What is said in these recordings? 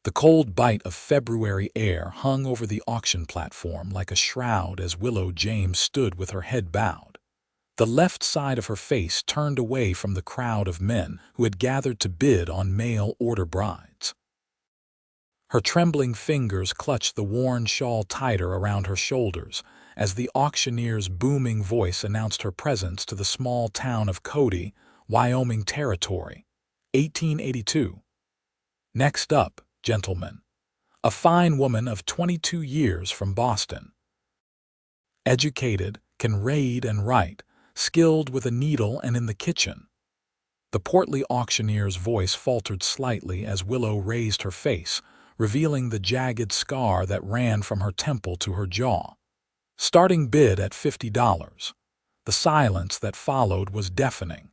The cold bite of February air hung over the auction platform like a shroud as Willow James stood with her head bowed. The left side of her face turned away from the crowd of men who had gathered to bid on mail-order brides. Her trembling fingers clutched the worn shawl tighter around her shoulders as the auctioneer's booming voice announced her presence to the small town of Cody, Wyoming Territory, 1882. Next up, gentlemen, a fine woman of 22 years from Boston. Educated, can read and write, skilled with a needle and in the kitchen. The portly auctioneer's voice faltered slightly as Willow raised her face, revealing the jagged scar that ran from her temple to her jaw. Starting bid at $50. The silence that followed was deafening.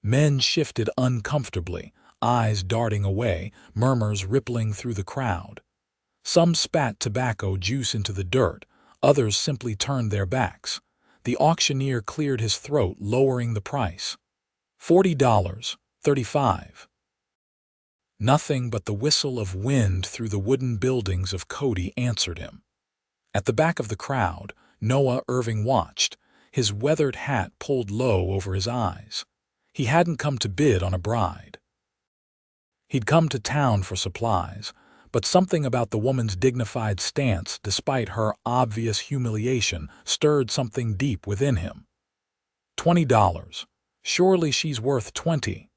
Men shifted uncomfortably, eyes darting away, murmurs rippling through the crowd. Some spat tobacco juice into the dirt, others simply turned their backs. The auctioneer cleared his throat, lowering the price. $40, $35. Nothing but the whistle of wind through the wooden buildings of Cody answered him. At the back of the crowd, Noah Irving watched, his weathered hat pulled low over his eyes. He hadn't come to bid on a bride. He'd come to town for supplies, but something about the woman's dignified stance, despite her obvious humiliation, stirred something deep within him. $20. Surely she's worth 20.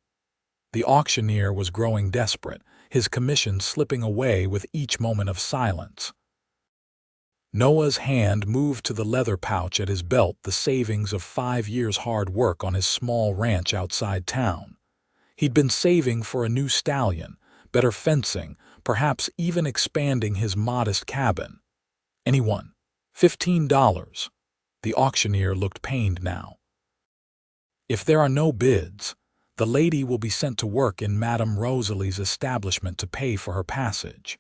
The auctioneer was growing desperate, his commission slipping away with each moment of silence. Noah's hand moved to the leather pouch at his belt, the savings of 5 years' hard work on his small ranch outside town. He'd been saving for a new stallion, better fencing, perhaps even expanding his modest cabin. Anyone? $15. The auctioneer looked pained now. If there are no bids, the lady will be sent to work in Madame Rosalie's establishment to pay for her passage.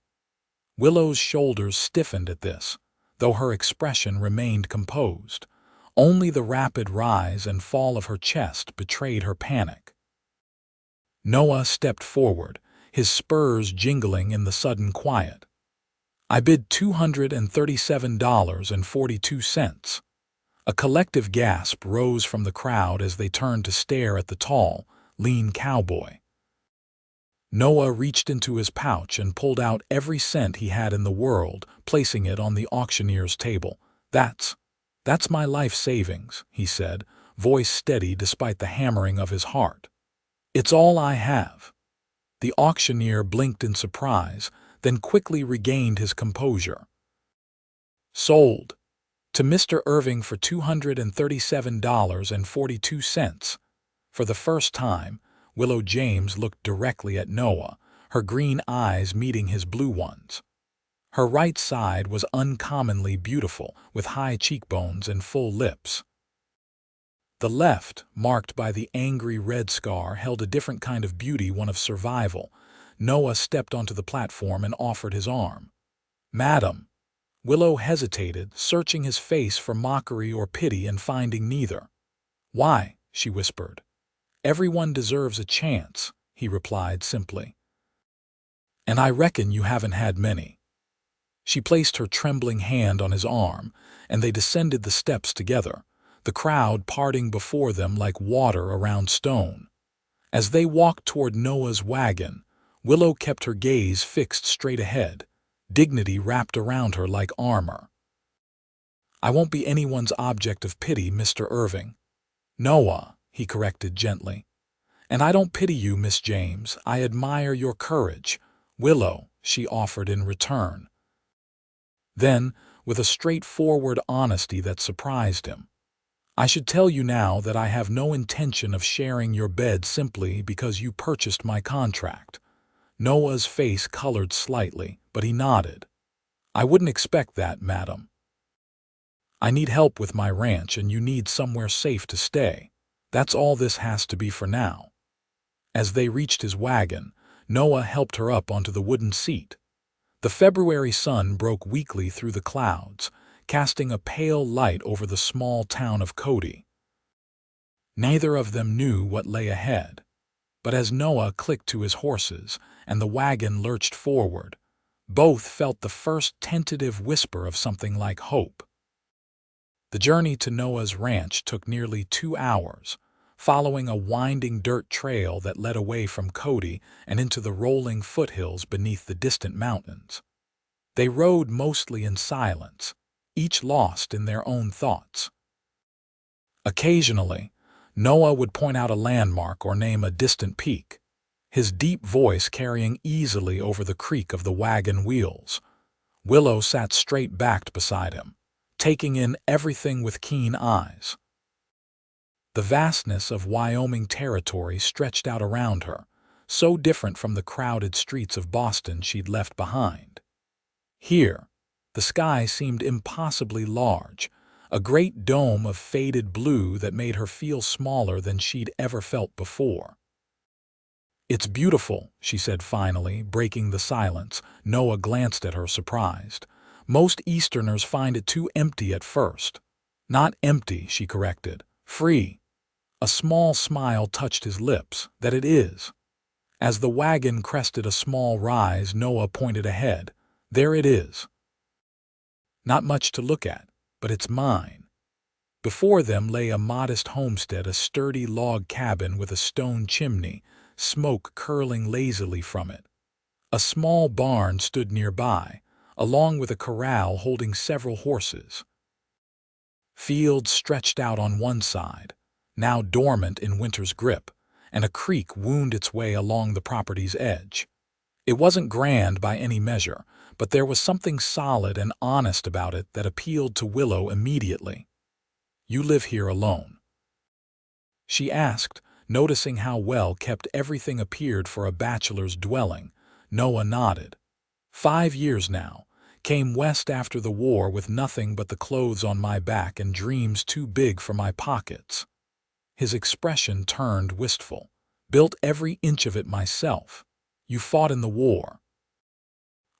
Willow's shoulders stiffened at this, though her expression remained composed. Only the rapid rise and fall of her chest betrayed her panic. Noah stepped forward, his spurs jingling in the sudden quiet. I bid $237.42. A collective gasp rose from the crowd as they turned to stare at the tall, lean cowboy. Noah reached into his pouch and pulled out every cent he had in the world, placing it on the auctioneer's table. That's my life savings," he said, voice steady despite the hammering of his heart. "It's all I have." The auctioneer blinked in surprise, then quickly regained his composure. "Sold. To Mr. Irving for $237.42. For the first time, Willow James looked directly at Noah, her green eyes meeting his blue ones. Her right side was uncommonly beautiful, with high cheekbones and full lips. The left, marked by the angry red scar, held a different kind of beauty, one of survival. Noah stepped onto the platform and offered his arm. "Madam." Willow hesitated, searching his face for mockery or pity and finding neither. "Why?" she whispered. "Everyone deserves a chance," he replied simply. "And I reckon you haven't had many." She placed her trembling hand on his arm, and they descended the steps together, the crowd parting before them like water around stone. As they walked toward Noah's wagon, Willow kept her gaze fixed straight ahead, dignity wrapped around her like armor. "I won't be anyone's object of pity, Mr. Irving." "Noah," he corrected gently. "And I don't pity you, Miss James. I admire your courage." "Willow," she offered in return. Then, with a straightforward honesty that surprised him, "I should tell you now that I have no intention of sharing your bed simply because you purchased my contract." Noah's face colored slightly, but he nodded. "I wouldn't expect that, madam. I need help with my ranch and you need somewhere safe to stay. That's all this has to be for now." As they reached his wagon, Noah helped her up onto the wooden seat. The February sun broke weakly through the clouds, casting a pale light over the small town of Cody. Neither of them knew what lay ahead. But as Noah clicked to his horses and the wagon lurched forward, both felt the first tentative whisper of something like hope. The journey to Noah's ranch took nearly 2 hours, following a winding dirt trail that led away from Cody and into the rolling foothills beneath the distant mountains. They rode mostly in silence, each lost in their own thoughts. Occasionally, Noah would point out a landmark or name a distant peak, his deep voice carrying easily over the creak of the wagon wheels. Willow sat straight-backed beside him, taking in everything with keen eyes. The vastness of Wyoming territory stretched out around her, so different from the crowded streets of Boston she'd left behind. Here, the sky seemed impossibly large, a great dome of faded blue that made her feel smaller than she'd ever felt before. "It's beautiful," she said finally, breaking the silence. Noah glanced at her, surprised. "Most Easterners find it too empty at first." "Not empty," she corrected. "Free." A small smile touched his lips. "That it is." As the wagon crested a small rise, Noah pointed ahead. "There it is. Not much to look at, but it's mine." Before them lay a modest homestead, a sturdy log cabin with a stone chimney, smoke curling lazily from it. A small barn stood nearby, along with a corral holding several horses. Fields stretched out on one side, now dormant in winter's grip, and a creek wound its way along the property's edge. It wasn't grand by any measure, but there was something solid and honest about it that appealed to Willow immediately. "You live here alone?" she asked, noticing how well kept everything appeared for a bachelor's dwelling. Noah nodded. 5 years now. Came west after the war with nothing but the clothes on my back and dreams too big for my pockets." His expression turned wistful. "Built every inch of it myself. You fought in the war?"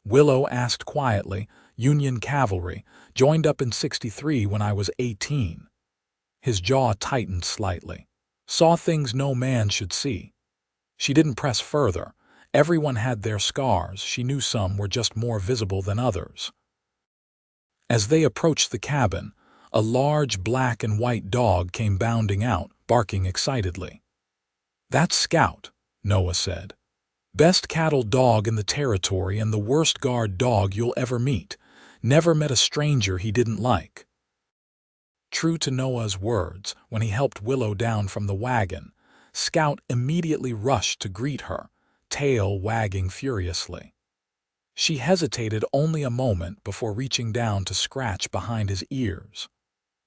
Willow asked quietly. "Union cavalry. Joined up in '63 when I was 18. His jaw tightened slightly. "Saw things no man should see." She didn't press further. Everyone had their scars. She knew some were just more visible than others. As they approached the cabin, a large black and white dog came bounding out, barking excitedly. "That's Scout," Noah said. "Best cattle dog in the territory and the worst guard dog you'll ever meet. Never met a stranger he didn't like." True to Noah's words, when he helped Willow down from the wagon, Scout immediately rushed to greet her, tail wagging furiously. She hesitated only a moment before reaching down to scratch behind his ears.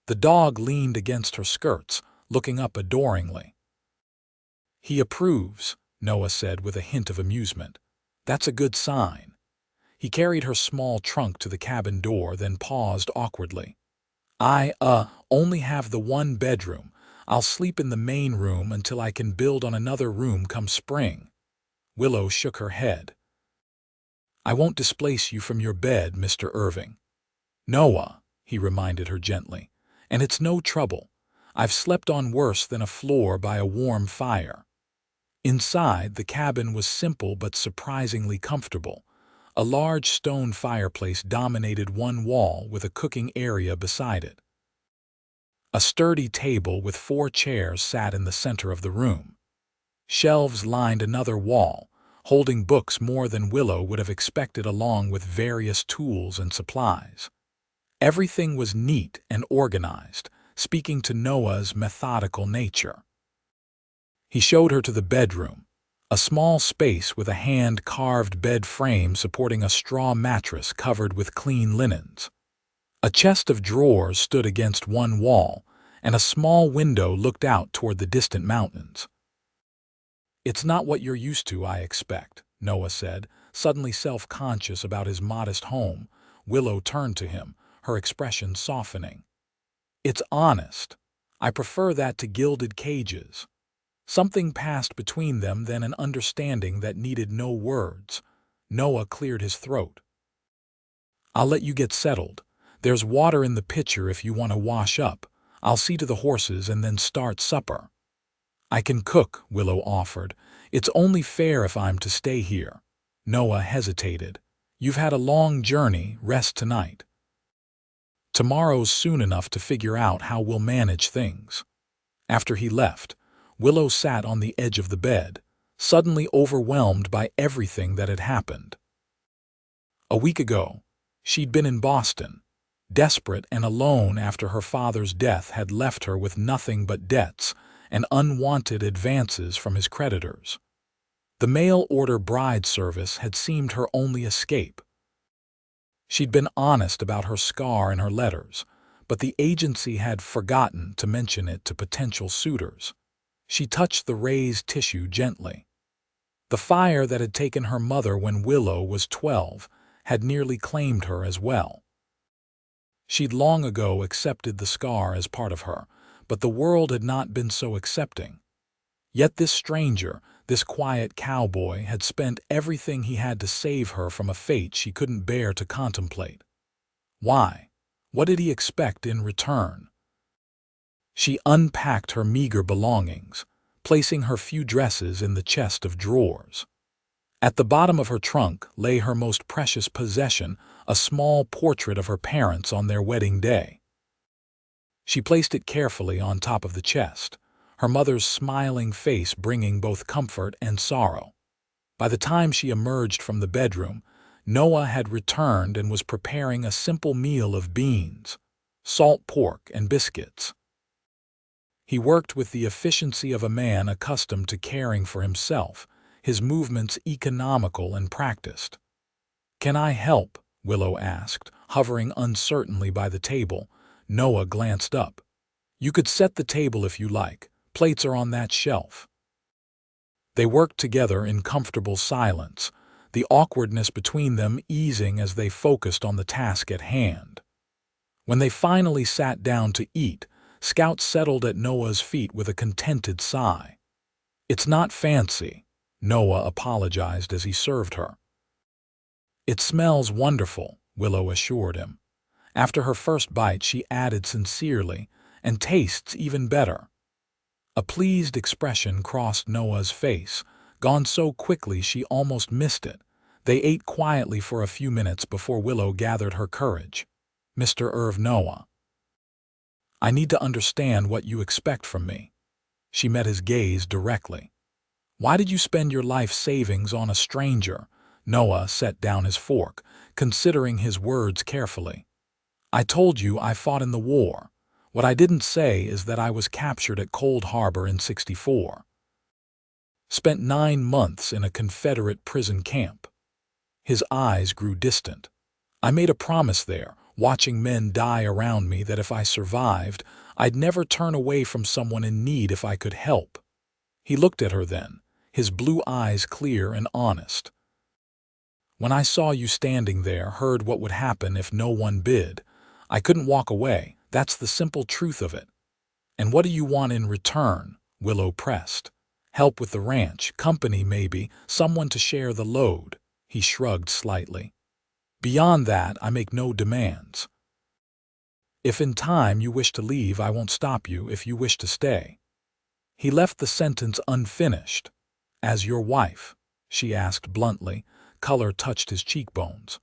The dog leaned against her skirts, looking up adoringly. "He approves," Noah said with a hint of amusement. "That's a good sign." He carried her small trunk to the cabin door, then paused awkwardly. "I, only have the one bedroom. I'll sleep in the main room until I can build on another room come spring." Willow shook her head. "I won't displace you from your bed, Mr. Irving." "Noah," he reminded her gently, "and it's no trouble. I've slept on worse than a floor by a warm fire." Inside, the cabin was simple but surprisingly comfortable. A large stone fireplace dominated one wall with a cooking area beside it. A sturdy table with 4 chairs sat in the center of the room. Shelves lined another wall, holding books more than Willow would have expected, along with various tools and supplies. Everything was neat and organized, speaking to Noah's methodical nature. He showed her to the bedroom, a small space with a hand-carved bed frame supporting a straw mattress covered with clean linens. A chest of drawers stood against one wall, and a small window looked out toward the distant mountains. "It's not what you're used to, I expect," Noah said, suddenly self-conscious about his modest home. Willow turned to him, her expression softening. "It's honest. I prefer that to gilded cages." Something passed between them, then an understanding that needed no words. Noah cleared his throat. "I'll let you get settled. There's water in the pitcher if you want to wash up. I'll see to the horses and then start supper." "I can cook," Willow offered. It's only fair if I'm to stay here. Noah hesitated. You've had a long journey, rest tonight. Tomorrow's soon enough to figure out how we'll manage things. After he left, Willow sat on the edge of the bed, suddenly overwhelmed by everything that had happened. A week ago, she'd been in Boston, desperate and alone after her father's death had left her with nothing but debts and unwanted advances from his creditors. The mail-order bride service had seemed her only escape. She'd been honest about her scar in her letters, but the agency had forgotten to mention it to potential suitors. She touched the raised tissue gently. The fire that had taken her mother when Willow was 12 had nearly claimed her as well. She'd long ago accepted the scar as part of her, but the world had not been so accepting. Yet this stranger, this quiet cowboy, had spent everything he had to save her from a fate she couldn't bear to contemplate. Why? What did he expect in return? She unpacked her meager belongings, placing her few dresses in the chest of drawers. At the bottom of her trunk lay her most precious possession, a small portrait of her parents on their wedding day. She placed it carefully on top of the chest, her mother's smiling face bringing both comfort and sorrow. By the time she emerged from the bedroom, Noah had returned and was preparing a simple meal of beans, salt pork, and biscuits. He worked with the efficiency of a man accustomed to caring for himself, his movements economical and practiced. "Can I help?" Willow asked, hovering uncertainly by the table. Noah glanced up. "You could set the table if you like. Plates are on that shelf." They worked together in comfortable silence, the awkwardness between them easing as they focused on the task at hand. When they finally sat down to eat, Scout settled at Noah's feet with a contented sigh. "It's not fancy," Noah apologized as he served her. "It smells wonderful," Willow assured him. After her first bite, she added sincerely, "and tastes even better." A pleased expression crossed Noah's face, gone so quickly she almost missed it. They ate quietly for a few minutes before Willow gathered her courage. "Mr. Noah, I need to understand what you expect from me." She met his gaze directly. "Why did you spend your life savings on a stranger?" Noah set down his fork, considering his words carefully. "I told you I fought in the war. What I didn't say is that I was captured at Cold Harbor in '64. Spent 9 months in a Confederate prison camp." His eyes grew distant. "I made a promise there, watching men die around me, that if I survived, I'd never turn away from someone in need if I could help." He looked at her then, his blue eyes clear and honest. "When I saw you standing there, heard what would happen if no one bid, I couldn't walk away. That's the simple truth of it." "And what do you want in return?" Willow pressed. "Help with the ranch, company maybe, someone to share the load." He shrugged slightly. "Beyond that, I make no demands. If in time you wish to leave, I won't stop you if you wish to stay." He left the sentence unfinished. "As your wife?" she asked bluntly. Color touched his cheekbones.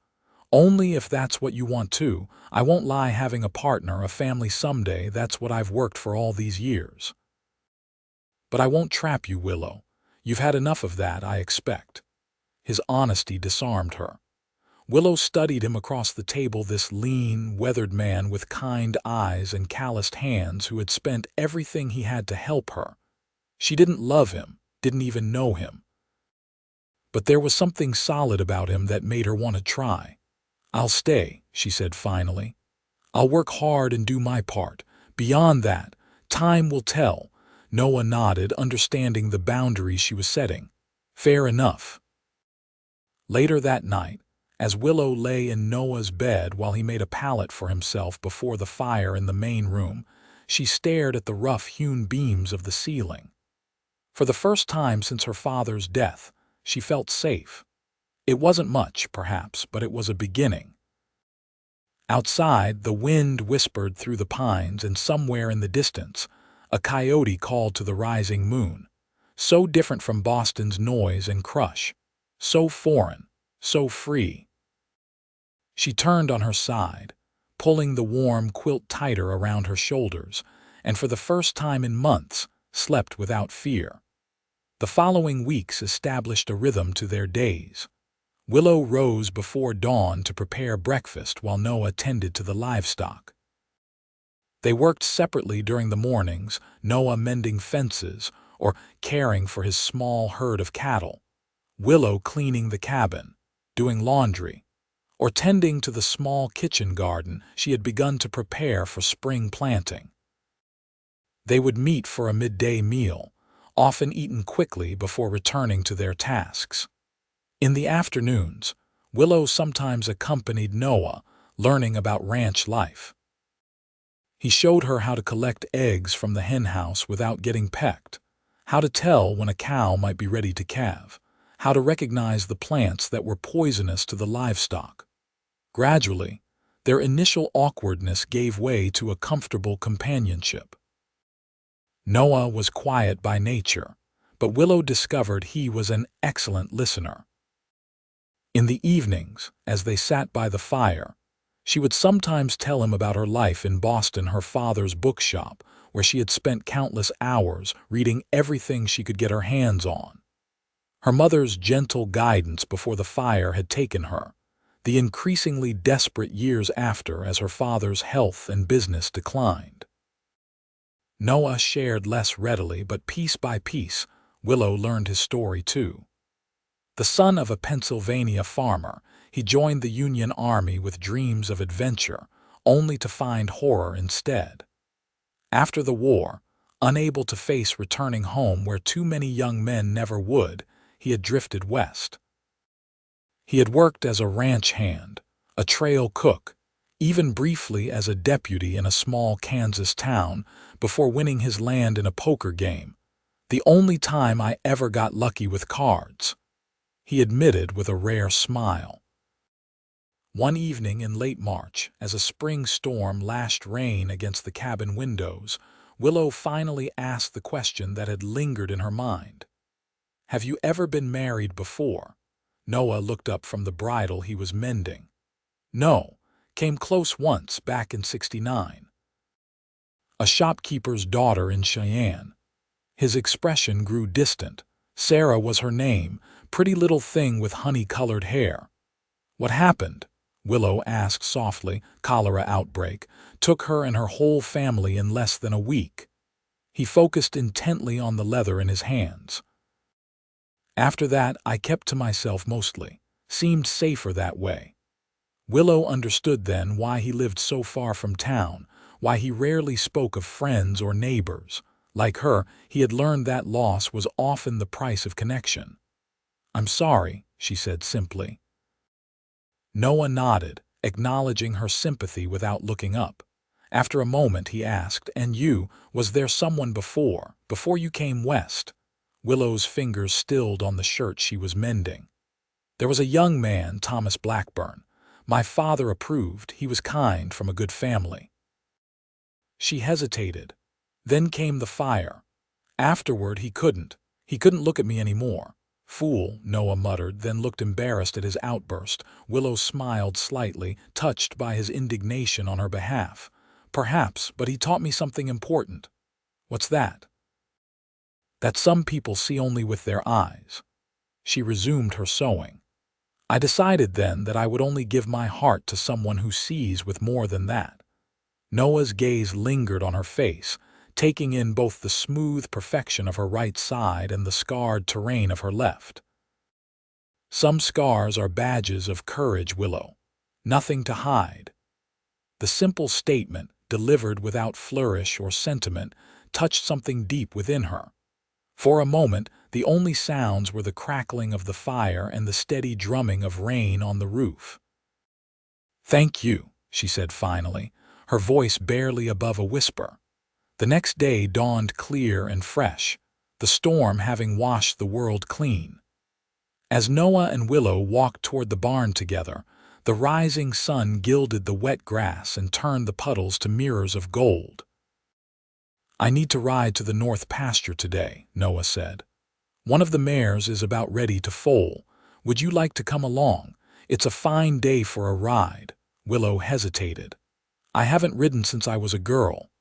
"Only if that's what you want too. I won't lie, having a partner, a family someday, that's what I've worked for all these years. But I won't trap you, Willow. You've had enough of that, I expect." His honesty disarmed her. Willow studied him across the table, this lean, weathered man with kind eyes and calloused hands who had spent everything he had to help her. She didn't love him, didn't even know him. But there was something solid about him that made her want to try. "I'll stay," she said finally. "I'll work hard and do my part. Beyond that, time will tell." Noah nodded, understanding the boundaries she was setting. "Fair enough." Later that night, as Willow lay in Noah's bed while he made a pallet for himself before the fire in the main room, she stared at the rough-hewn beams of the ceiling. For the first time since her father's death, she felt safe. It wasn't much, perhaps, but it was a beginning. Outside, the wind whispered through the pines, and somewhere in the distance, a coyote called to the rising moon. so different from Boston's noise and crush, so foreign, so free. She turned on her side, pulling the warm quilt tighter around her shoulders, and for the first time in months, slept without fear. The following weeks established a rhythm to their days. Willow rose before dawn to prepare breakfast while Noah tended to the livestock. They worked separately during the mornings, Noah mending fences or caring for his small herd of cattle, Willow cleaning the cabin, doing laundry, or tending to the small kitchen garden she had begun to prepare for spring planting. They would meet for a midday meal, often eaten quickly before returning to their tasks. In the afternoons, Willow sometimes accompanied Noah, learning about ranch life. He showed her how to collect eggs from the henhouse without getting pecked, how to tell when a cow might be ready to calve, how to recognize the plants that were poisonous to the livestock. Gradually, their initial awkwardness gave way to a comfortable companionship. Noah was quiet by nature, but Willow discovered he was an excellent listener. In the evenings, as they sat by the fire, she would sometimes tell him about her life in Boston, her father's bookshop, where she had spent countless hours reading everything she could get her hands on. Her mother's gentle guidance before the fire had taken her, the increasingly desperate years after as her father's health and business declined. Noah shared less readily, but piece by piece, Willow learned his story too. The son of a Pennsylvania farmer, he joined the Union Army with dreams of adventure, only to find horror instead. After the war, unable to face returning home where too many young men never would, he had drifted west. He had worked as a ranch hand, a trail cook, even briefly as a deputy in a small Kansas town before winning his land in a poker game, the only time I ever got lucky with cards, he admitted with a rare smile. One evening in late March, as a spring storm lashed rain against the cabin windows, Willow finally asked the question that had lingered in her mind. "Have you ever been married before?" Noah looked up from the bridle he was mending. "No, came close once back in '69. A shopkeeper's daughter in Cheyenne." His expression grew distant. Sarah was her name, pretty little thing with honey-colored hair. "What happened?" Willow asked softly. "Cholera outbreak. Took her and her whole family in less than a week." He focused intently on the leather in his hands. "After that, I kept to myself mostly. Seemed safer that way." Willow understood then why he lived so far from town, why he rarely spoke of friends or neighbors. Like her, he had learned that loss was often the price of connection. "I'm sorry," she said simply. Noah nodded, acknowledging her sympathy without looking up. After a moment he asked, "And you, was there someone before you came west?" Willow's fingers stilled on the shirt she was mending. "There was a young man, Thomas Blackburn. My father approved. He was kind, from a good family." She hesitated. "Then came the fire. Afterward he couldn't look at me anymore." "Fool," Noah muttered, then looked embarrassed at his outburst. Willow smiled slightly, touched by his indignation on her behalf. "Perhaps, but he taught me something important." "What's that?" "That some people see only with their eyes." She resumed her sewing. "I decided then that I would only give my heart to someone who sees with more than that." Noah's gaze lingered on her face, taking in both the smooth perfection of her right side and the scarred terrain of her left. "Some scars are badges of courage, Willow. Nothing to hide." The simple statement, delivered without flourish or sentiment, touched something deep within her. For a moment, the only sounds were the crackling of the fire and the steady drumming of rain on the roof. "Thank you," she said finally, her voice barely above a whisper. The next day dawned clear and fresh, the storm having washed the world clean. As Noah and Willow walked toward the barn together, the rising sun gilded the wet grass and turned the puddles to mirrors of gold. "I need to ride to the north pasture today," Noah said. One of the mares is about ready to foal. Would you like to come along? It's a fine day for a ride." Willow hesitated. "I haven't ridden since I was a girl."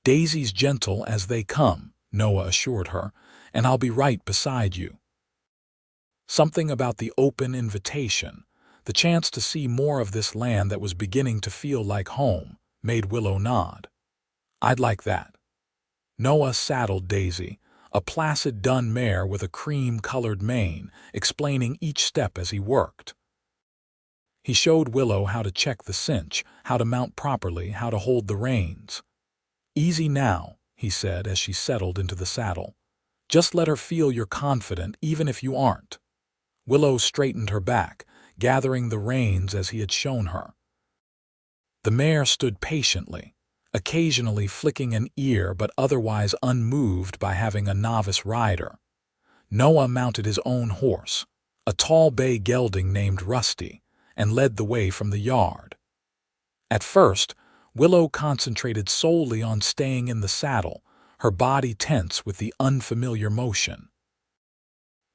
"Daisy's gentle as they come," Noah assured her, "and I'll be right beside you." Something about the open invitation, the chance to see more of this land that was beginning to feel like home, made Willow nod. "I'd like that." Noah saddled Daisy, a placid dun mare with a cream-colored mane, explaining each step as he worked. He showed Willow how to check the cinch, how to mount properly, how to hold the reins. "Easy now," he said as she settled into the saddle. "Just let her feel you're confident, even if you aren't." Willow straightened her back, gathering the reins as he had shown her. The mare stood patiently, occasionally flicking an ear but otherwise unmoved by having a novice rider. Noah mounted his own horse, a tall bay gelding named Rusty, and led the way from the yard. At first, Willow concentrated solely on staying in the saddle, her body tense with the unfamiliar motion.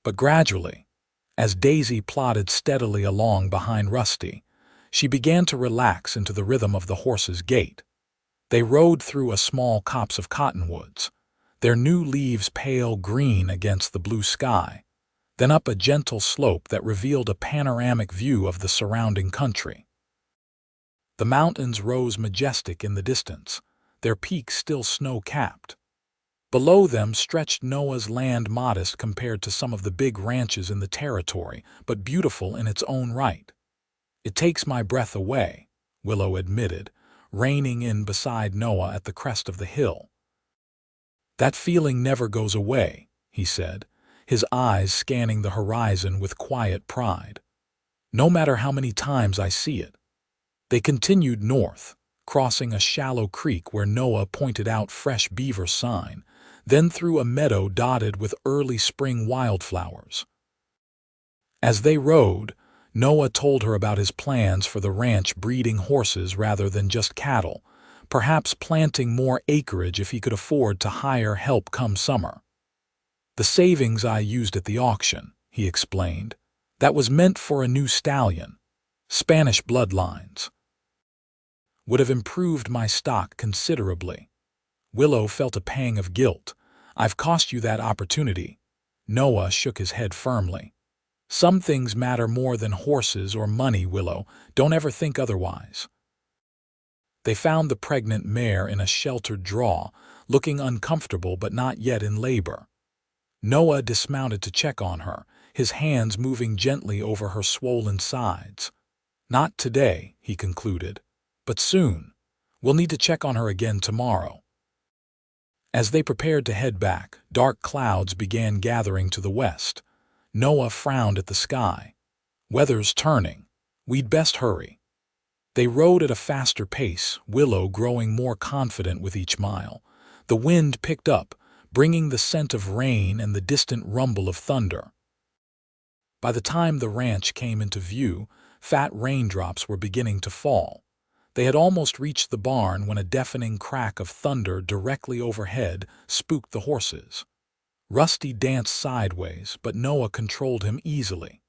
But gradually, as Daisy plodded steadily along behind Rusty, she began to relax into the rhythm of the horse's gait. They rode through a small copse of cottonwoods, their new leaves pale green against the blue sky, then up a gentle slope that revealed a panoramic view of the surrounding country. The mountains rose majestic in the distance, their peaks still snow-capped. Below them stretched Noah's land, modest compared to some of the big ranches in the territory, but beautiful in its own right. "It takes my breath away," Willow admitted, reining in beside Noah at the crest of the hill. "That feeling never goes away," he said, his eyes scanning the horizon with quiet pride. "No matter how many times I see it." They continued north, crossing a shallow creek where Noah pointed out fresh beaver sign, then through a meadow dotted with early spring wildflowers. As they rode, Noah told her about his plans for the ranch, breeding horses rather than just cattle, perhaps planting more acreage if he could afford to hire help come summer. "The savings I used at the auction," he explained, "that was meant for a new stallion. Spanish bloodlines. Would have improved my stock considerably." Willow felt a pang of guilt. "I've cost you that opportunity." Noah shook his head firmly. "Some things matter more than horses or money, Willow. Don't ever think otherwise." They found the pregnant mare in a sheltered draw, looking uncomfortable but not yet in labor. Noah dismounted to check on her, his hands moving gently over her swollen sides. "Not today," he concluded, "but soon. We'll need to check on her again tomorrow." As they prepared to head back, dark clouds began gathering to the west. Noah frowned at the sky. "Weather's turning. We'd best hurry." They rode at a faster pace, Willow growing more confident with each mile. The wind picked up, bringing the scent of rain and the distant rumble of thunder. By the time the ranch came into view, fat raindrops were beginning to fall. They had almost reached the barn when a deafening crack of thunder directly overhead spooked the horses. Rusty danced sideways, but Noah controlled him easily.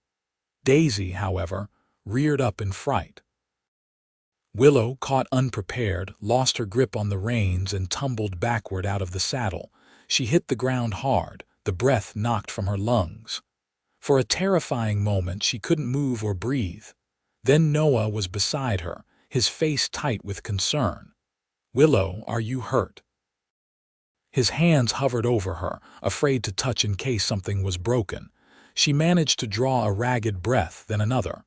Daisy, however, reared up in fright. Willow, caught unprepared, lost her grip on the reins and tumbled backward out of the saddle. She hit the ground hard, the breath knocked from her lungs. For a terrifying moment she couldn't move or breathe. Then Noah was beside her, his face tight with concern. "Willow, are you hurt?" His hands hovered over her, afraid to touch in case something was broken. She managed to draw a ragged breath, then another.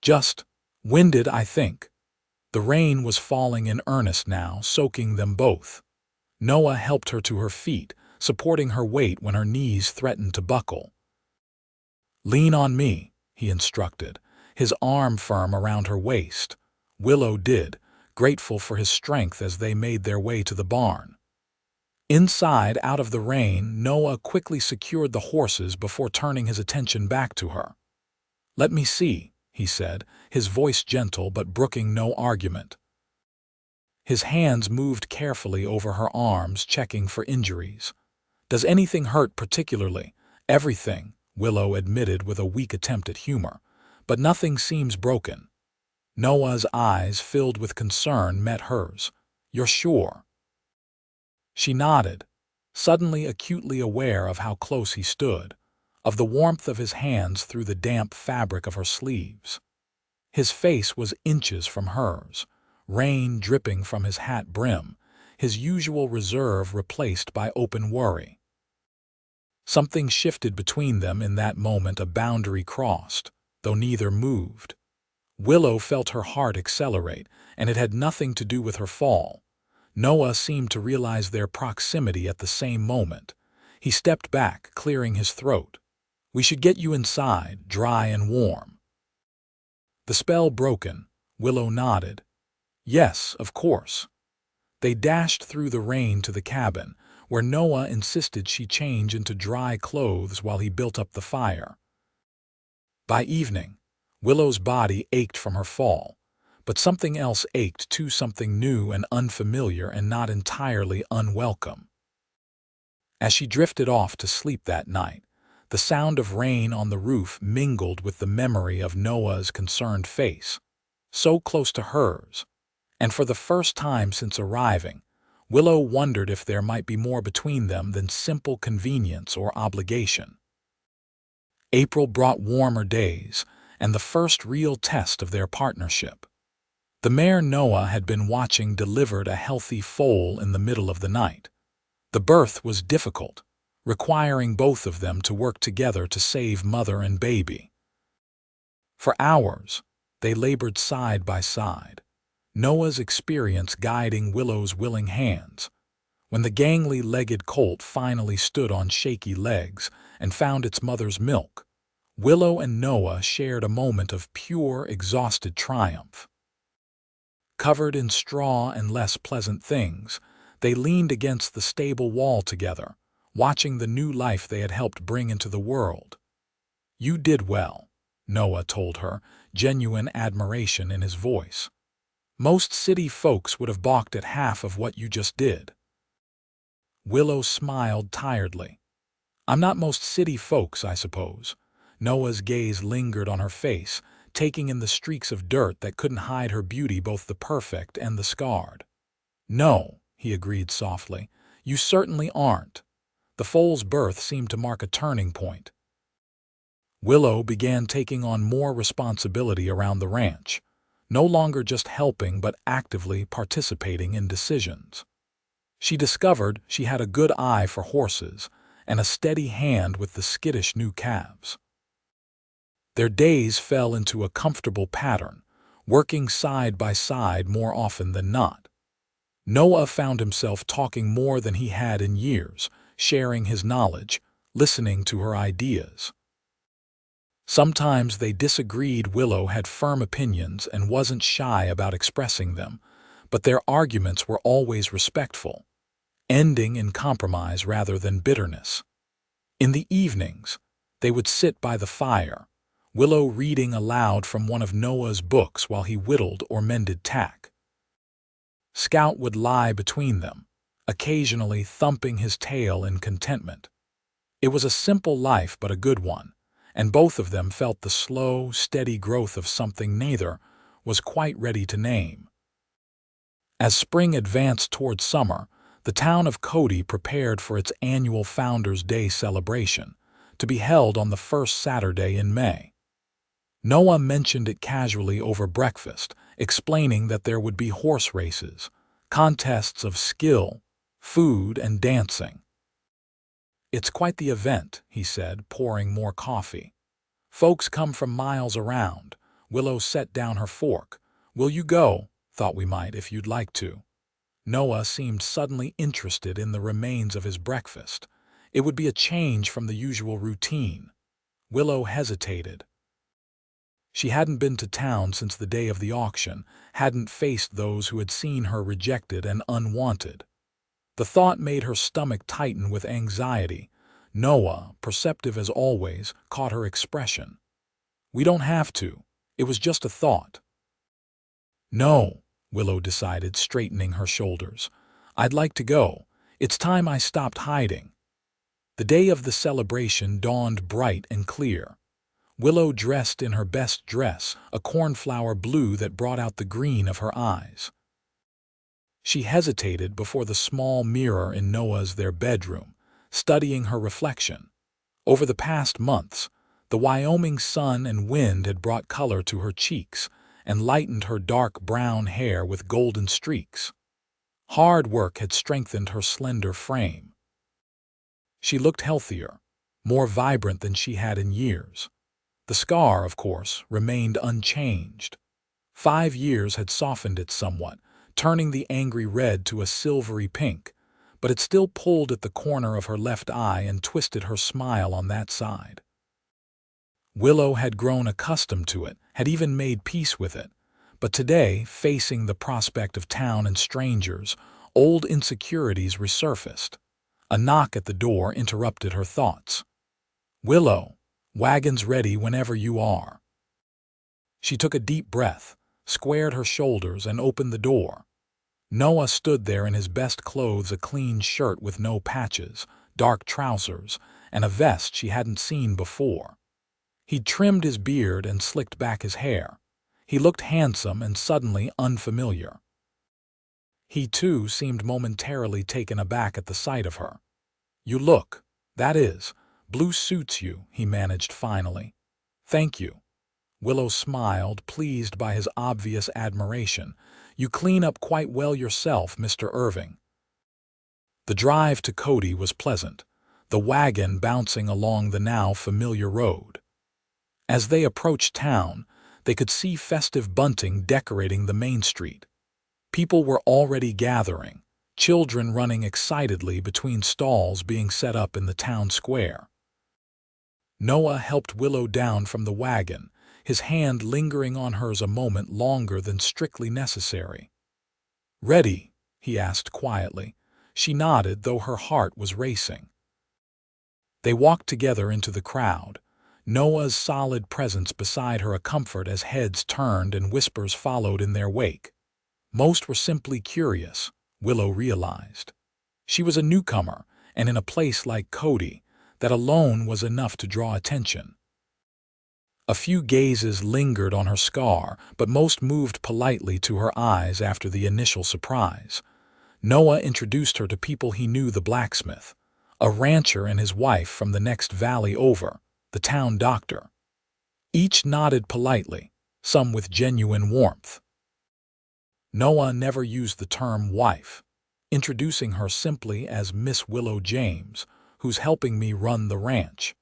"Just winded, I think." The rain was falling in earnest now, soaking them both. Noah helped her to her feet, supporting her weight when her knees threatened to buckle. "Lean on me," he instructed, his arm firm around her waist. Willow did, grateful for his strength as they made their way to the barn. Inside, out of the rain, Noah quickly secured the horses before turning his attention back to her. "Let me see," he said, his voice gentle but brooking no argument. His hands moved carefully over her arms, checking for injuries. "Does anything hurt particularly?" Everything, Willow admitted with a weak attempt at humor, but nothing seems broken. Noah's eyes, filled with concern, met hers. You're sure? She nodded, suddenly acutely aware of how close he stood, of the warmth of his hands through the damp fabric of her sleeves. His face was inches from hers, rain dripping from his hat brim, his usual reserve replaced by open worry. Something shifted between them in that moment, a boundary crossed, though neither moved. Willow felt her heart accelerate, and it had nothing to do with her fall. Noah seemed to realize their proximity at the same moment. He stepped back, clearing his throat. We should get you inside, dry and warm. The spell broken, Willow nodded. Yes, of course. They dashed through the rain to the cabin, where Noah insisted she change into dry clothes while he built up the fire. By evening, Willow's body ached from her fall, but something else ached too, something new and unfamiliar and not entirely unwelcome. As she drifted off to sleep that night, the sound of rain on the roof mingled with the memory of Noah's concerned face, so close to hers, and for the first time since arriving, Willow wondered if there might be more between them than simple convenience or obligation. April brought warmer days, and the first real test of their partnership. The mare Noah had been watching delivered a healthy foal in the middle of the night. The birth was difficult, requiring both of them to work together to save mother and baby. For hours, they labored side by side, Noah's experience guiding Willow's willing hands. When the gangly-legged colt finally stood on shaky legs and found its mother's milk, Willow and Noah shared a moment of pure, exhausted triumph. Covered in straw and less pleasant things, they leaned against the stable wall together, watching the new life they had helped bring into the world. You did well, Noah told her, genuine admiration in his voice. Most city folks would have balked at half of what you just did. Willow smiled tiredly. I'm not most city folks, I suppose. Noah's gaze lingered on her face, taking in the streaks of dirt that couldn't hide her beauty, both the perfect and the scarred. No, he agreed softly, you certainly aren't. The foal's birth seemed to mark a turning point. Willow began taking on more responsibility around the ranch, no longer just helping but actively participating in decisions. She discovered she had a good eye for horses and a steady hand with the skittish new calves. Their days fell into a comfortable pattern, working side by side more often than not. Noah found himself talking more than he had in years, sharing his knowledge, listening to her ideas. Sometimes they disagreed. Willow had firm opinions and wasn't shy about expressing them, but their arguments were always respectful, ending in compromise rather than bitterness. In the evenings, they would sit by the fire, Willow reading aloud from one of Noah's books while he whittled or mended tack. Scout would lie between them, occasionally thumping his tail in contentment. It was a simple life but a good one, and both of them felt the slow, steady growth of something neither was quite ready to name. As spring advanced toward summer, the town of Cody prepared for its annual Founders' Day celebration, to be held on the first Saturday in May. Noah mentioned it casually over breakfast, explaining that there would be horse races, contests of skill, food, and dancing. It's quite the event, he said, pouring more coffee. Folks come from miles around. Willow set down her fork. Will you go? Thought we might if you'd like to. Noah seemed suddenly interested in the remains of his breakfast. It would be a change from the usual routine. Willow hesitated. She hadn't been to town since the day of the auction, hadn't faced those who had seen her rejected and unwanted. The thought made her stomach tighten with anxiety. Noah, perceptive as always, caught her expression. We don't have to. It was just a thought. No, Willow decided, straightening her shoulders. I'd like to go. It's time I stopped hiding. The day of the celebration dawned bright and clear. Willow dressed in her best dress, a cornflower blue that brought out the green of her eyes. She hesitated before the small mirror in their bedroom, studying her reflection. Over the past months, the Wyoming sun and wind had brought color to her cheeks and lightened her dark brown hair with golden streaks. Hard work had strengthened her slender frame. She looked healthier, more vibrant than she had in years. The scar, of course, remained unchanged. 5 years had softened it somewhat, turning the angry red to a silvery pink, but it still pulled at the corner of her left eye and twisted her smile on that side. Willow had grown accustomed to it, had even made peace with it, but today, facing the prospect of town and strangers, old insecurities resurfaced. A knock at the door interrupted her thoughts. "Willow, wagon's ready whenever you are." She took a deep breath, squared her shoulders, and opened the door. Noah stood there in his best clothes, a clean shirt with no patches, dark trousers, and a vest she hadn't seen before. He'd trimmed his beard and slicked back his hair. He looked handsome and suddenly unfamiliar. He, too, seemed momentarily taken aback at the sight of her. That is, blue suits you," he managed finally. "Thank you." Willow smiled, pleased by his obvious admiration. "You clean up quite well yourself, Mr. Irving." The drive to Cody was pleasant, the wagon bouncing along the now familiar road. As they approached town, they could see festive bunting decorating the main street. People were already gathering, children running excitedly between stalls being set up in the town square. Noah helped Willow down from the wagon, his hand lingering on hers a moment longer than strictly necessary. "Ready?" he asked quietly. She nodded, though her heart was racing. They walked together into the crowd, Noah's solid presence beside her a comfort as heads turned and whispers followed in their wake. Most were simply curious, Willow realized. She was a newcomer, and in a place like Cody, that alone was enough to draw attention. A few gazes lingered on her scar, but most moved politely to her eyes after the initial surprise. Noah introduced her to people he knew: the blacksmith, a rancher and his wife from the next valley over, the town doctor. Each nodded politely, some with genuine warmth. Noah never used the term wife, introducing her simply as Miss Willow James, who's helping me run the ranch.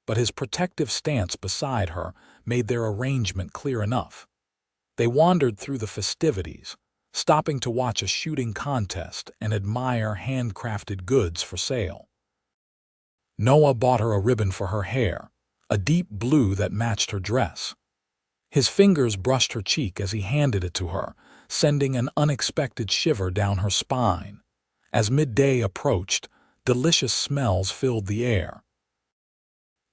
But his protective stance beside her made their arrangement clear enough. They wandered through the festivities, stopping to watch a shooting contest and admire handcrafted goods for sale. Noah bought her a ribbon for her hair, a deep blue that matched her dress. His fingers brushed her cheek as he handed it to her, sending an unexpected shiver down her spine. As midday approached, delicious smells filled the air.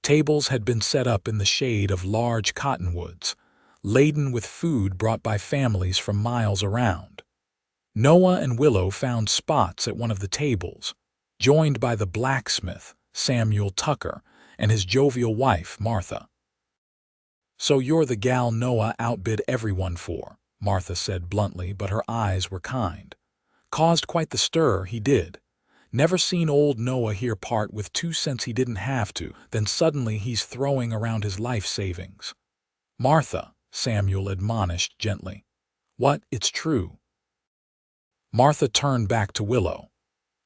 Tables had been set up in the shade of large cottonwoods, laden with food brought by families from miles around. Noah and Willow found spots at one of the tables, joined by the blacksmith, Samuel Tucker, and his jovial wife, Martha. "So you're the gal Noah outbid everyone for," Martha said bluntly, but her eyes were kind. "Caused quite the stir, he did. Never seen old Noah here part with 2 cents he didn't have to, then suddenly he's throwing around his life savings." "Martha," Samuel admonished gently. "What, it's true." Martha turned back to Willow.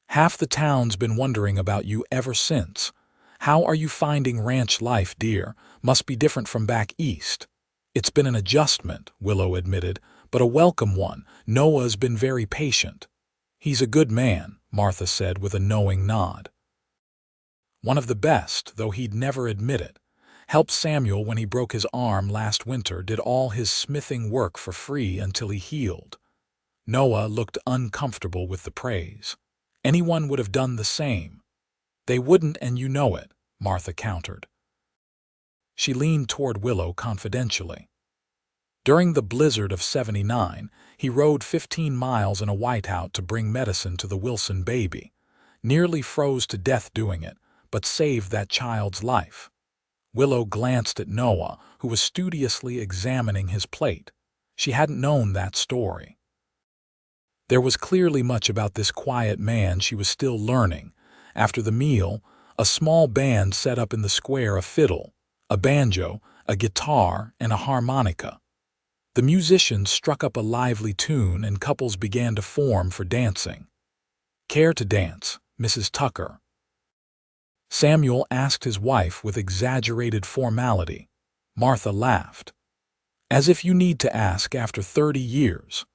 "Half the town's been wondering about you ever since. How are you finding ranch life, dear? Must be different from back east." "It's been an adjustment," Willow admitted, "but a welcome one. Noah's been very patient." "He's a good man," Martha said with a knowing nod. "One of the best, though he'd never admit it. Helped Samuel when he broke his arm last winter, did all his smithing work for free until he healed." Noah looked uncomfortable with the praise. "Anyone would have done the same." "They wouldn't, and you know it," Martha countered. She leaned toward Willow confidentially. "During the blizzard of '79, he rode 15 miles in a whiteout to bring medicine to the Wilson baby. Nearly froze to death doing it, but saved that child's life. Willow glanced at Noah, who was studiously examining his plate. She hadn't known that story. There was clearly much about this quiet man she was still learning. After the meal, a small band set up in the square a fiddle, a banjo, a guitar, and a harmonica. The musicians struck up a lively tune and couples began to form for dancing. "Care to dance, Mrs. Tucker?" Samuel asked his wife with exaggerated formality. Martha laughed. "As if you need to ask after 30 years."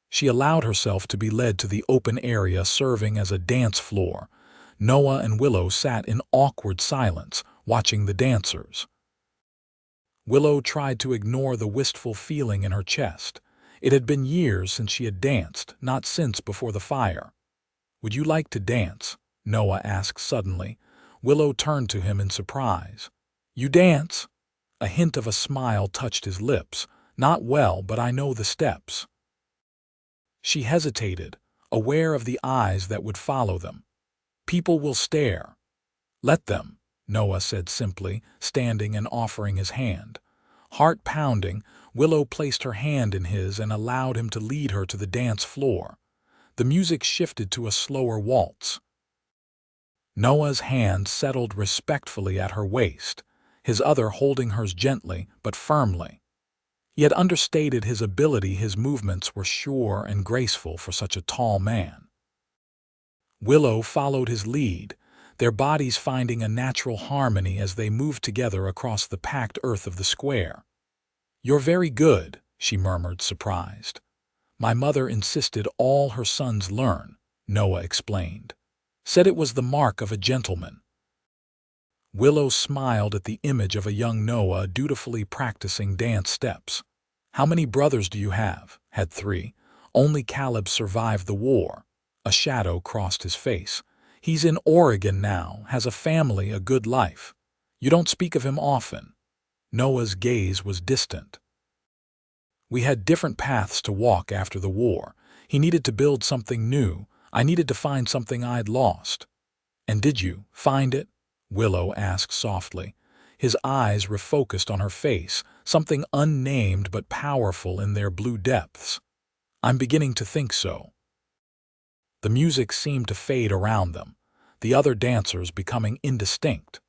She allowed herself to be led to the open area serving as a dance floor. Noah and Willow sat in awkward silence, watching the dancers. Willow tried to ignore the wistful feeling in her chest. It had been years since she had danced, not since before the fire. "Would you like to dance?" Noah asked suddenly. Willow turned to him in surprise. "You dance?" A hint of a smile touched his lips. "Not well, but I know the steps." She hesitated, aware of the eyes that would follow them. "People will stare." "Let them," Noah said simply, standing and offering his hand. Heart pounding, Willow placed her hand in his and allowed him to lead her to the dance floor. The music shifted to a slower waltz. Noah's hand settled respectfully at her waist, his other holding hers gently but firmly. He had understated his ability. His movements were sure and graceful for such a tall man. Willow followed his lead, their bodies finding a natural harmony as they moved together across the packed earth of the square. "You're very good," she murmured, surprised. "My mother insisted all her sons learn," Noah explained. "Said it was the mark of a gentleman." Willow smiled at the image of a young Noah dutifully practicing dance steps. "How many brothers do you have?" "Had 3. Only Caleb survived the war." A shadow crossed his face. "He's in Oregon now, has a family, a good life. You don't speak of him often." Noah's gaze was distant. "We had different paths to walk after the war. He needed to build something new. I needed to find something I'd lost." "And did you find it?" Willow asked softly. His eyes refocused on her face, something unnamed but powerful in their blue depths. "I'm beginning to think so." The music seemed to fade around them, the other dancers becoming indistinct.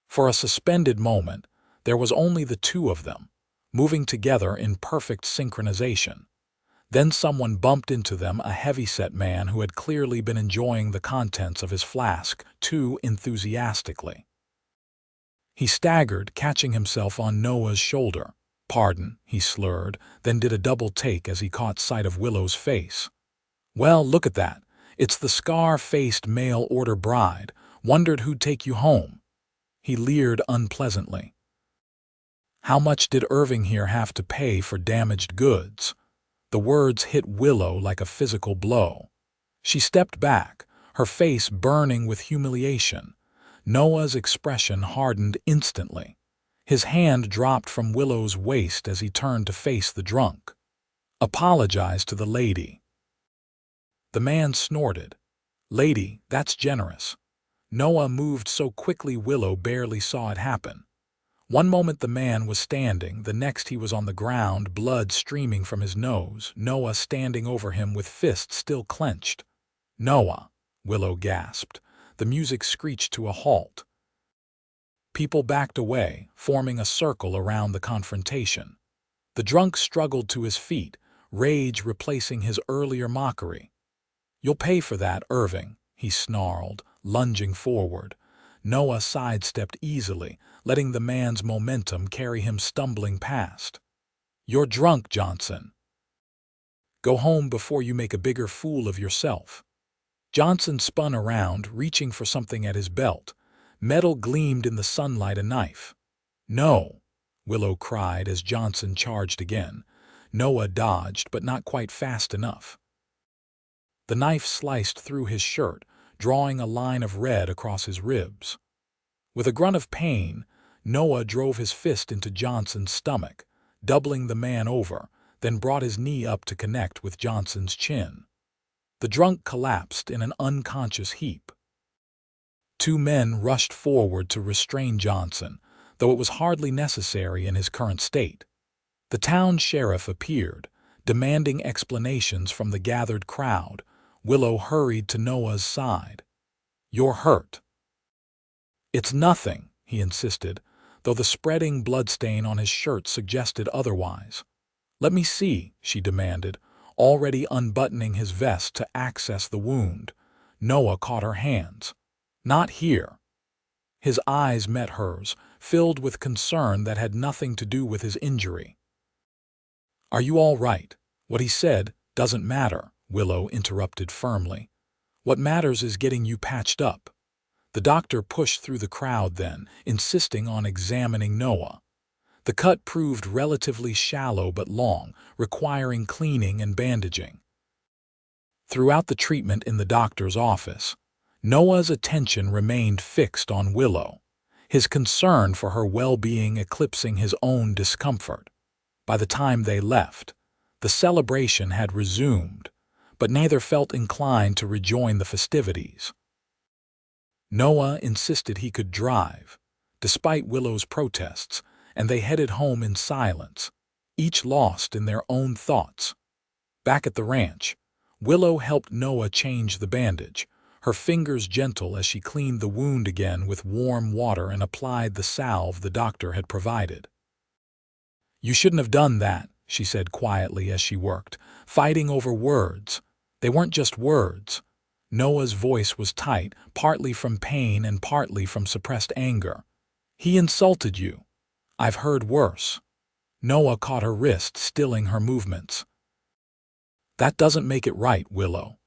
For a suspended moment, there was only the two of them, moving together in perfect synchronization. Then someone bumped into them, a heavy-set man who had clearly been enjoying the contents of his flask too enthusiastically. He staggered, catching himself on Noah's shoulder. "Pardon," he slurred, then did a double take as he caught sight of Willow's face. "Well, look at that. It's the scar-faced mail-order bride. Wondered who'd take you home." He leered unpleasantly. "How much did Irving here have to pay for damaged goods?" The words hit Willow like a physical blow. She stepped back, her face burning with humiliation. Noah's expression hardened instantly. His hand dropped from Willow's waist as he turned to face the drunk. "Apologize to the lady." The man snorted. "Lady, that's generous." Noah moved so quickly Willow barely saw it happen. One moment the man was standing, the next he was on the ground, blood streaming from his nose, Noah standing over him with fists still clenched. "Noah," Willow gasped. The music screeched to a halt. People backed away, forming a circle around the confrontation. The drunk struggled to his feet, rage replacing his earlier mockery. "You'll pay for that, Irving," he snarled, lunging forward. Noah sidestepped easily, letting the man's momentum carry him stumbling past. "You're drunk, Johnson. Go home before you make a bigger fool of yourself." Johnson spun around, reaching for something at his belt. Metal gleamed in the sunlight, a knife. "No," Willow cried as Johnson charged again. Noah dodged, but not quite fast enough. The knife sliced through his shirt, drawing a line of red across his ribs. With a grunt of pain, Noah drove his fist into Johnson's stomach, doubling the man over, then brought his knee up to connect with Johnson's chin. The drunk collapsed in an unconscious heap. Two men rushed forward to restrain Johnson, though it was hardly necessary in his current state. The town sheriff appeared, demanding explanations from the gathered crowd. Willow hurried to Noah's side. "You're hurt." "It's nothing," he insisted, though the spreading bloodstain on his shirt suggested otherwise. "Let me see," she demanded, already unbuttoning his vest to access the wound. Noah caught her hands. "Not here." His eyes met hers, filled with concern that had nothing to do with his injury. "Are you all right?" "What he said doesn't matter," Willow interrupted firmly. "What matters is getting you patched up." The doctor pushed through the crowd then, insisting on examining Noah. The cut proved relatively shallow but long, requiring cleaning and bandaging. Throughout the treatment in the doctor's office, Noah's attention remained fixed on Willow, his concern for her well-being eclipsing his own discomfort. By the time they left, the celebration had resumed, but neither felt inclined to rejoin the festivities. Noah insisted he could drive, despite Willow's protests, and they headed home in silence, each lost in their own thoughts. Back at the ranch, Willow helped Noah change the bandage, her fingers gentle as she cleaned the wound again with warm water and applied the salve the doctor had provided. "You shouldn't have done that," she said quietly as she worked, fighting over words. They weren't just words. Noah's voice was tight, partly from pain and partly from suppressed anger. "He insulted you. I've heard worse." Noah caught her wrist, stilling her movements. "That doesn't make it right, Willow."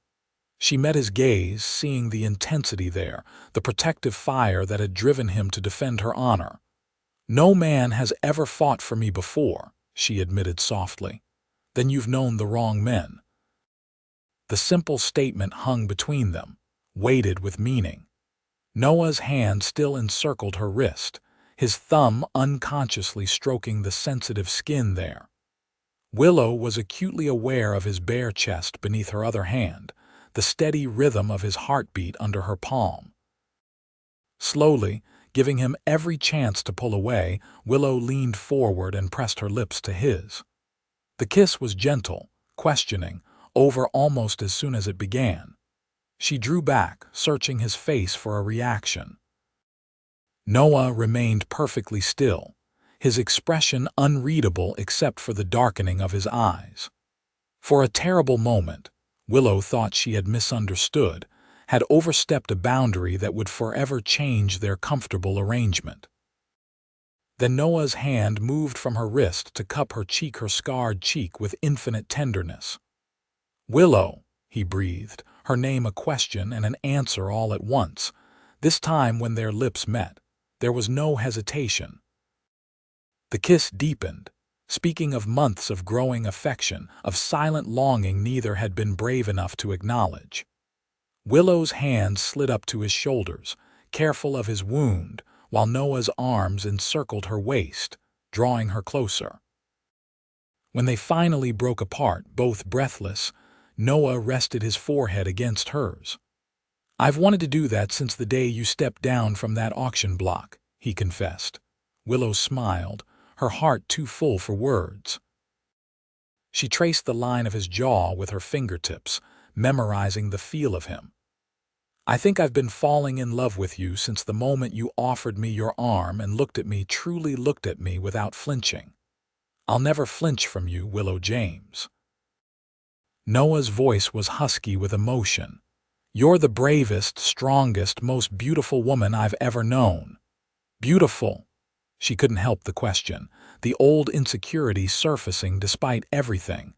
She met his gaze, seeing the intensity there, the protective fire that had driven him to defend her honor. "No man has ever fought for me before," she admitted softly. "Then you've known the wrong men." The simple statement hung between them, weighted with meaning. Noah's hand still encircled her wrist, his thumb unconsciously stroking the sensitive skin there. Willow was acutely aware of his bare chest beneath her other hand, the steady rhythm of his heartbeat under her palm. Slowly, giving him every chance to pull away, Willow leaned forward and pressed her lips to his. The kiss was gentle, questioning, over almost as soon as it began. She drew back, searching his face for a reaction. Noah remained perfectly still, his expression unreadable except for the darkening of his eyes. For a terrible moment, Willow thought she had misunderstood, had overstepped a boundary that would forever change their comfortable arrangement. Then Noah's hand moved from her wrist to cup her scarred cheek with infinite tenderness. "Willow," he breathed, her name a question and an answer all at once. This time when their lips met, there was no hesitation. The kiss deepened, speaking of months of growing affection, of silent longing neither had been brave enough to acknowledge. Willow's hand slid up to his shoulders, careful of his wound, while Noah's arms encircled her waist, drawing her closer. When they finally broke apart, both breathless, Noah rested his forehead against hers. "I've wanted to do that since the day you stepped down from that auction block," he confessed. Willow smiled, her heart too full for words. She traced the line of his jaw with her fingertips, memorizing the feel of him. "I think I've been falling in love with you since the moment you offered me your arm and truly looked at me without flinching. I'll never flinch from you, Willow James." Noah's voice was husky with emotion. "You're the bravest, strongest, most beautiful woman I've ever known." "Beautiful?" She couldn't help the question, the old insecurity surfacing despite everything.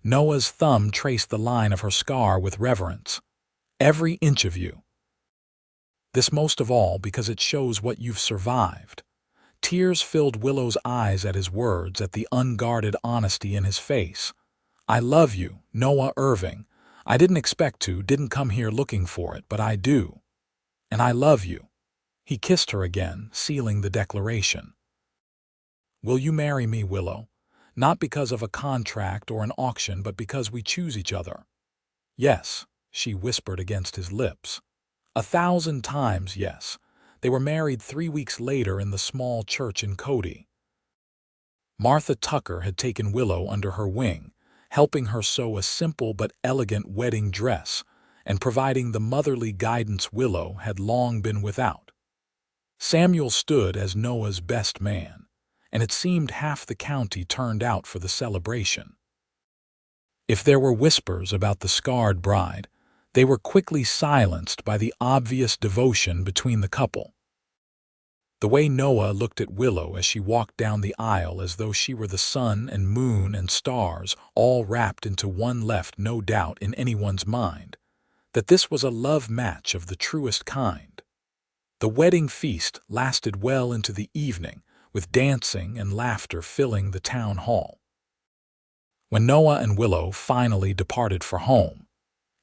Noah's thumb traced the line of her scar with reverence. "Every inch of you. This most of all because it shows what you've survived." Tears filled Willow's eyes at his words, at the unguarded honesty in his face. "I love you, Noah Irving. I didn't expect to, didn't come here looking for it, but I do. And I love you." He kissed her again, sealing the declaration. "Will you marry me, Willow? Not because of a contract or an auction, but because we choose each other." "Yes," she whispered against his lips. 1,000 times, yes. They were married 3 weeks later in the small church in Cody. Martha Tucker had taken Willow under her wing, helping her sew a simple but elegant wedding dress and providing the motherly guidance Willow had long been without. Samuel stood as Noah's best man, and it seemed half the county turned out for the celebration. If there were whispers about the scarred bride, they were quickly silenced by the obvious devotion between the couple. The way Noah looked at Willow as she walked down the aisle as though she were the sun and moon and stars all wrapped into one left no doubt in anyone's mind that this was a love match of the truest kind. The wedding feast lasted well into the evening, with dancing and laughter filling the town hall. When Noah and Willow finally departed for home,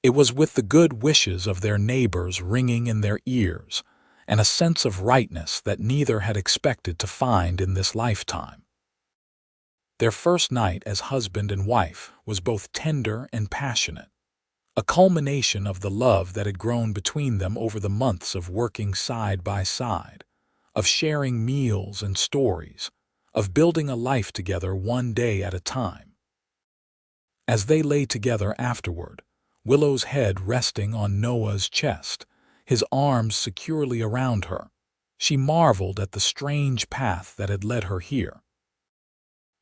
it was with the good wishes of their neighbors ringing in their ears and a sense of rightness that neither had expected to find in this lifetime. Their first night as husband and wife was both tender and passionate, a culmination of the love that had grown between them over the months of working side by side, of sharing meals and stories, of building a life together one day at a time. As they lay together afterward, Willow's head resting on Noah's chest, his arms securely around her, she marveled at the strange path that had led her here.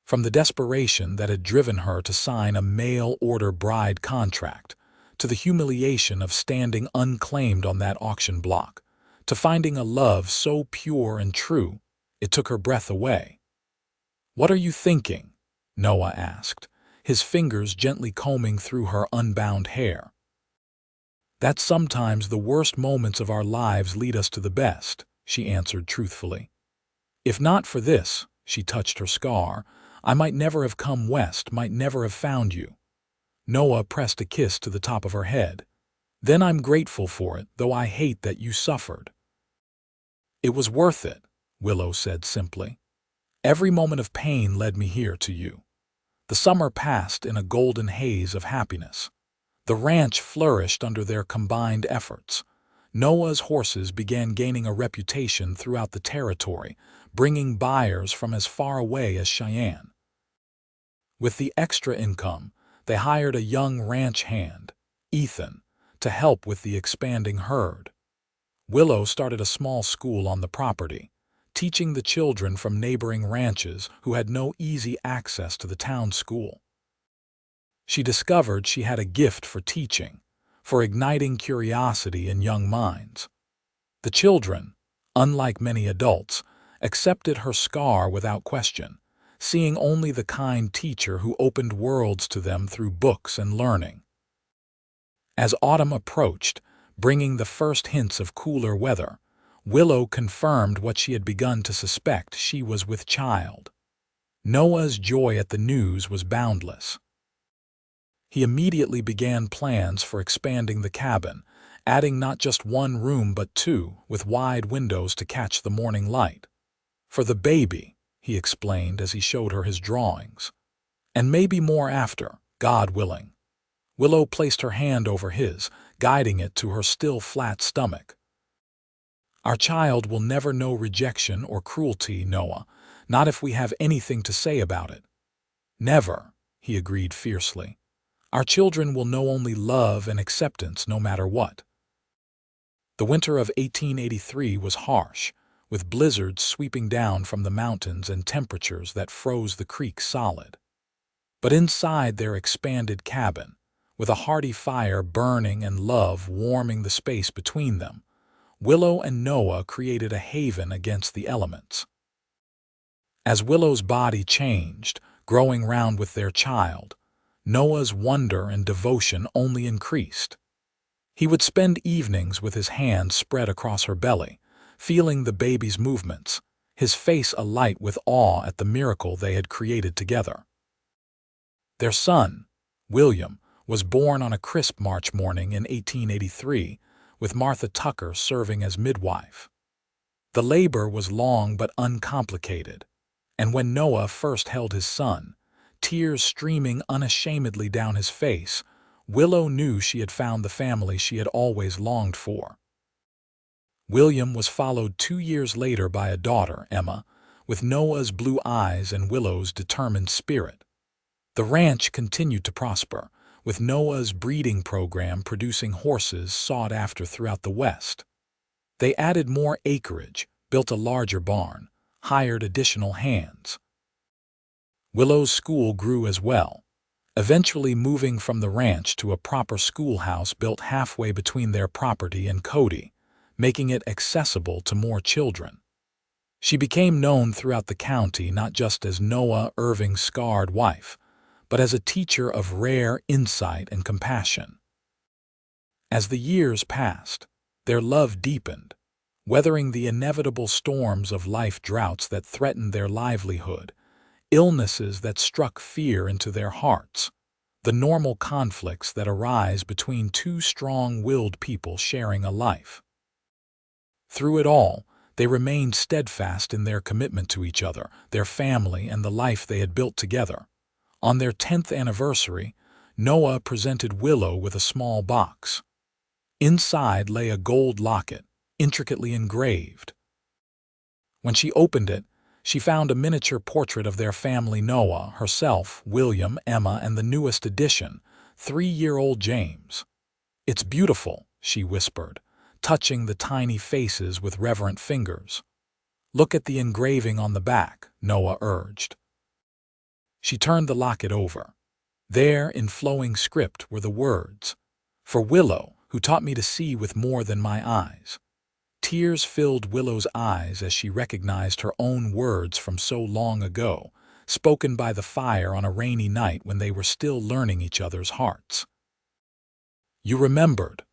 From the desperation that had driven her to sign a mail-order bride contract, to the humiliation of standing unclaimed on that auction block, to finding a love so pure and true, it took her breath away. "What are you thinking?" Noah asked, his fingers gently combing through her unbound hair. "That sometimes the worst moments of our lives lead us to the best," she answered truthfully. "If not for this," she touched her scar, "I might never have come west, might never have found you." Noah pressed a kiss to the top of her head. "Then I'm grateful for it, though I hate that you suffered." "It was worth it," Willow said simply. "Every moment of pain led me here to you." The summer passed in a golden haze of happiness. The ranch flourished under their combined efforts. Noah's horses began gaining a reputation throughout the territory, bringing buyers from as far away as Cheyenne. With the extra income, they hired a young ranch hand, Ethan, to help with the expanding herd. Willow started a small school on the property, teaching the children from neighboring ranches who had no easy access to the town school. She discovered she had a gift for teaching, for igniting curiosity in young minds. The children, unlike many adults, accepted her scar without question, seeing only the kind teacher who opened worlds to them through books and learning. As autumn approached, bringing the first hints of cooler weather, Willow confirmed what she had begun to suspect: she was with child. Noah's joy at the news was boundless. He immediately began plans for expanding the cabin, adding not just one room but two, with wide windows to catch the morning light. "For the baby," he explained as he showed her his drawings. "And maybe more after, God willing." Willow placed her hand over his, guiding it to her still flat stomach. "Our child will never know rejection or cruelty, Noah, not if we have anything to say about it." "Never," he agreed fiercely. "Our children will know only love and acceptance no matter what." The winter of 1883 was harsh, with blizzards sweeping down from the mountains and temperatures that froze the creek solid. But inside their expanded cabin, with a hearty fire burning and love warming the space between them, Willow and Noah created a haven against the elements. As Willow's body changed, growing round with their child, Noah's wonder and devotion only increased. He would spend evenings with his hands spread across her belly, feeling the baby's movements, his face alight with awe at the miracle they had created together. Their son, William, was born on a crisp March morning in 1883, with Martha Tucker serving as midwife. The labor was long but uncomplicated, and when Noah first held his son, tears streaming unashamedly down his face, Willow knew she had found the family she had always longed for. William was followed 2 years later by a daughter, Emma, with Noah's blue eyes and Willow's determined spirit. The ranch continued to prosper, with Noah's breeding program producing horses sought after throughout the West. They added more acreage, built a larger barn, hired additional hands. Willow's school grew as well, eventually moving from the ranch to a proper schoolhouse built halfway between their property and Cody, making it accessible to more children. She became known throughout the county not just as Noah Irving's scarred wife, but as a teacher of rare insight and compassion. As the years passed, their love deepened, weathering the inevitable storms of life, droughts that threatened their livelihood, illnesses that struck fear into their hearts, the normal conflicts that arise between two strong-willed people sharing a life. Through it all, they remained steadfast in their commitment to each other, their family, and the life they had built together. On their 10th anniversary, Noah presented Willow with a small box. Inside lay a gold locket, intricately engraved. When she opened it, she found a miniature portrait of their family: Noah, herself, William, Emma, and the newest addition, 3-year-old James. "It's beautiful," she whispered, touching the tiny faces with reverent fingers. "Look at the engraving on the back," Noah urged. She turned the locket over. There, in flowing script, were the words, "For Willow, who taught me to see with more than my eyes." Tears filled Willow's eyes as she recognized her own words from so long ago, spoken by the fire on a rainy night when they were still learning each other's hearts. "You remembered."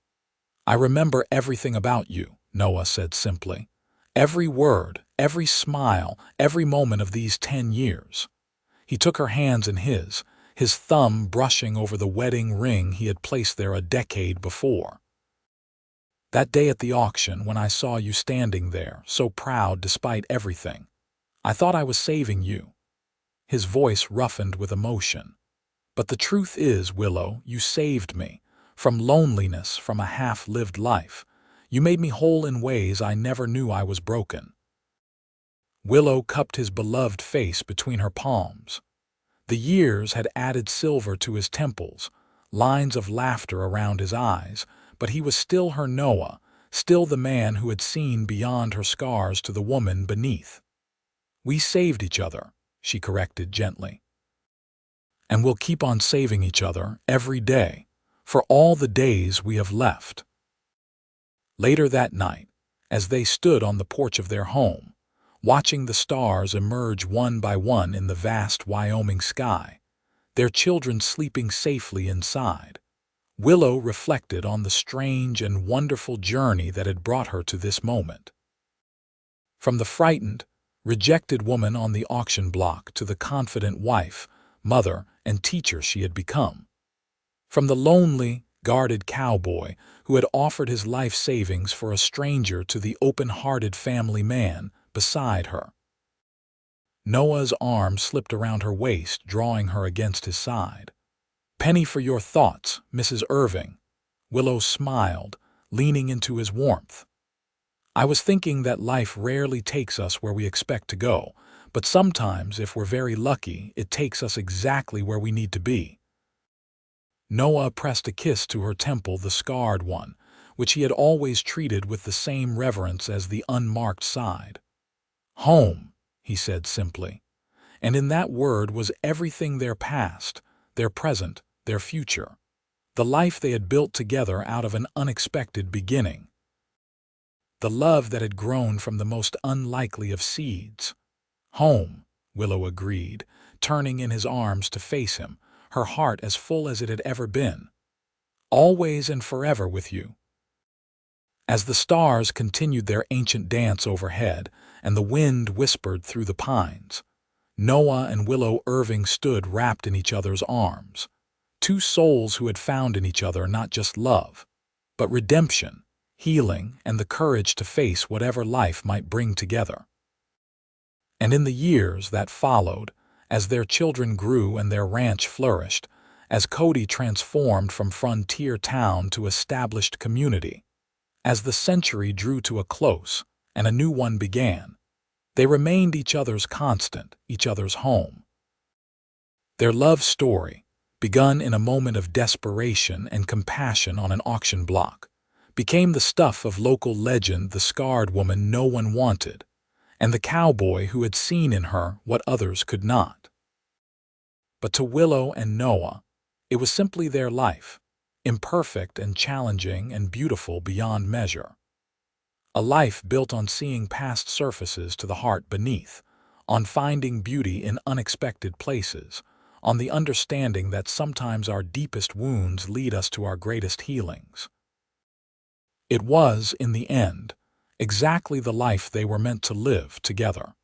"I remember everything about you," Noah said simply. "Every word, every smile, every moment of these 10 years. He took her hands in his thumb brushing over the wedding ring he had placed there a decade before. "That day at the auction, when I saw you standing there, so proud despite everything, I thought I was saving you." His voice roughened with emotion. "But the truth is, Willow, you saved me. From loneliness, from a half-lived life. You made me whole in ways I never knew I was broken." Willow cupped his beloved face between her palms. The years had added silver to his temples, lines of laughter around his eyes, but he was still her Noah, still the man who had seen beyond her scars to the woman beneath. "We saved each other," she corrected gently. "And we'll keep on saving each other every day, for all the days we have left." Later that night, as they stood on the porch of their home, watching the stars emerge one by one in the vast Wyoming sky, their children sleeping safely inside, Willow reflected on the strange and wonderful journey that had brought her to this moment. From the frightened, rejected woman on the auction block to the confident wife, mother, and teacher she had become. From the lonely, guarded cowboy who had offered his life savings for a stranger to the open-hearted family man beside her. Noah's arm slipped around her waist, drawing her against his side. "Penny for your thoughts, Mrs. Irving." Willow smiled, leaning into his warmth. "I was thinking that life rarely takes us where we expect to go, but sometimes, if we're very lucky, it takes us exactly where we need to be." Noah pressed a kiss to her temple, the scarred one, which he had always treated with the same reverence as the unmarked side. "Home," he said simply, and in that word was everything: their past, their present, their future, the life they had built together out of an unexpected beginning. The love that had grown from the most unlikely of seeds. "Home," Willow agreed, turning in his arms to face him, her heart as full as it had ever been. "Always and forever with you." As the stars continued their ancient dance overhead and the wind whispered through the pines, Noah and Willow Irving stood wrapped in each other's arms, two souls who had found in each other not just love, but redemption, healing, and the courage to face whatever life might bring together. And in the years that followed, as their children grew and their ranch flourished, as Cody transformed from frontier town to established community, As the century drew to a close and a new one began, they remained each other's constant, each other's home. Their love story, begun in a moment of desperation and compassion on an auction block, became the stuff of local legend, the scarred woman no one wanted, and the cowboy who had seen in her what others could not. But to Willow and Noah, it was simply their life, imperfect and challenging and beautiful beyond measure. A life built on seeing past surfaces to the heart beneath, on finding beauty in unexpected places, on the understanding that sometimes our deepest wounds lead us to our greatest healings. It was, in the end, exactly the life they were meant to live together.